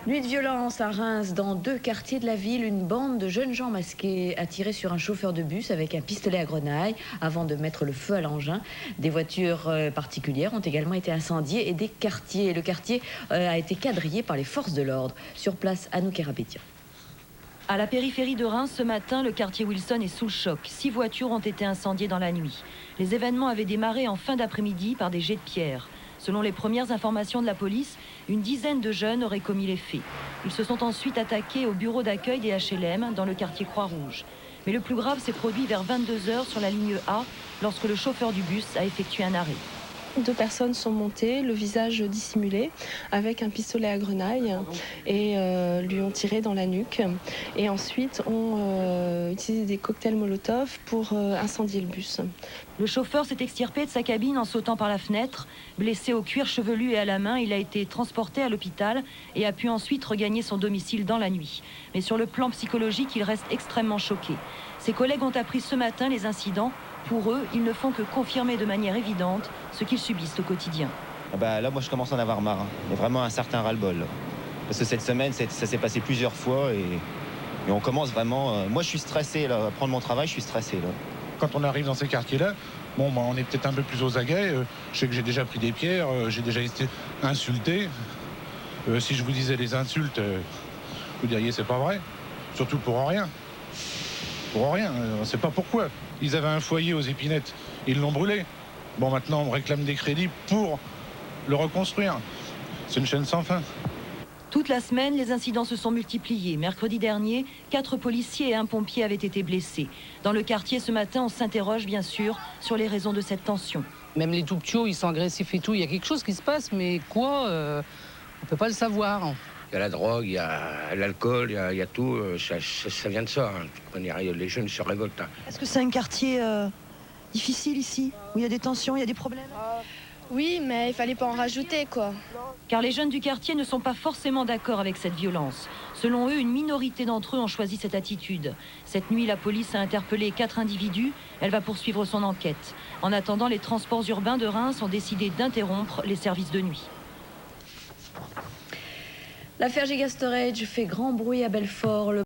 Nuit de violence à Reims, dans 2 quartiers de la ville. Une bande de jeunes gens masqués a tiré sur un chauffeur de bus avec un pistolet à grenaille avant de mettre le feu à l'engin. Des voitures particulières ont également été incendiées et des quartiers. Le quartier a été quadrillé par les forces de l'ordre. Sur place, Anouk Erabetian. À la périphérie de Reims, ce matin, le quartier Wilson est sous le choc. 6 voitures ont été incendiées dans la nuit. Les événements avaient démarré en fin d'après-midi par des jets de pierre. Selon les premières informations de la police, une dizaine de jeunes auraient commis les faits. Ils se sont ensuite attaqués au bureau d'accueil des HLM dans le quartier Croix-Rouge. Mais le plus grave s'est produit vers 22 h sur la ligne A, lorsque le chauffeur du bus a effectué un arrêt. 2 personnes sont montées, le visage dissimulé, avec un pistolet à grenaille et lui ont tiré dans la nuque. Et ensuite ont utilisé des cocktails Molotov pour incendier le bus. Le chauffeur s'est extirpé de sa cabine en sautant par la fenêtre. Blessé au cuir chevelu et à la main, il a été transporté à l'hôpital et a pu ensuite regagner son domicile dans la nuit. Mais sur le plan psychologique, il reste extrêmement choqué. Ses collègues ont appris ce matin les incidents. Pour eux, ils ne font que confirmer de manière évidente ce qu'ils subissent au quotidien. Là, moi, je commence à en avoir marre. Il y a vraiment un certain ras-le-bol. Parce que cette semaine, ça s'est passé plusieurs fois et on commence vraiment... Moi, je suis stressé, là. À prendre mon travail, je suis stressé, là. Quand on arrive dans ces quartiers-là, on est peut-être un peu plus aux aguets. Je sais que j'ai déjà pris des pierres, j'ai déjà été insulté. Si je vous disais les insultes, vous diriez c'est pas vrai. Surtout pour rien. Pour rien, on ne sait pas pourquoi. Ils avaient un foyer aux Épinettes, ils l'ont brûlé. Maintenant, on réclame des crédits pour le reconstruire. C'est une chaîne sans fin. Toute la semaine, les incidents se sont multipliés. Mercredi dernier, 4 policiers et 1 pompier avaient été blessés. Dans le quartier, ce matin, on s'interroge bien sûr sur les raisons de cette tension. Même les tout petits, ils sont agressifs et tout. Il y a quelque chose qui se passe, mais quoi on ne peut pas le savoir. Il y a la drogue, il y a l'alcool, il y a tout. Ça vient de ça. Les jeunes se révoltent. Est-ce que c'est un quartier difficile ici, où il y a des tensions, il y a des problèmes? Oui, mais il fallait pas en rajouter, quoi. Car les jeunes du quartier ne sont pas forcément d'accord avec cette violence. Selon eux, une minorité d'entre eux ont choisi cette attitude. Cette nuit, la police a interpellé 4 individus. Elle va poursuivre son enquête. En attendant, les transports urbains de Reims ont décidé d'interrompre les services de nuit. L'affaire Giga Storage fait grand bruit à Belfort.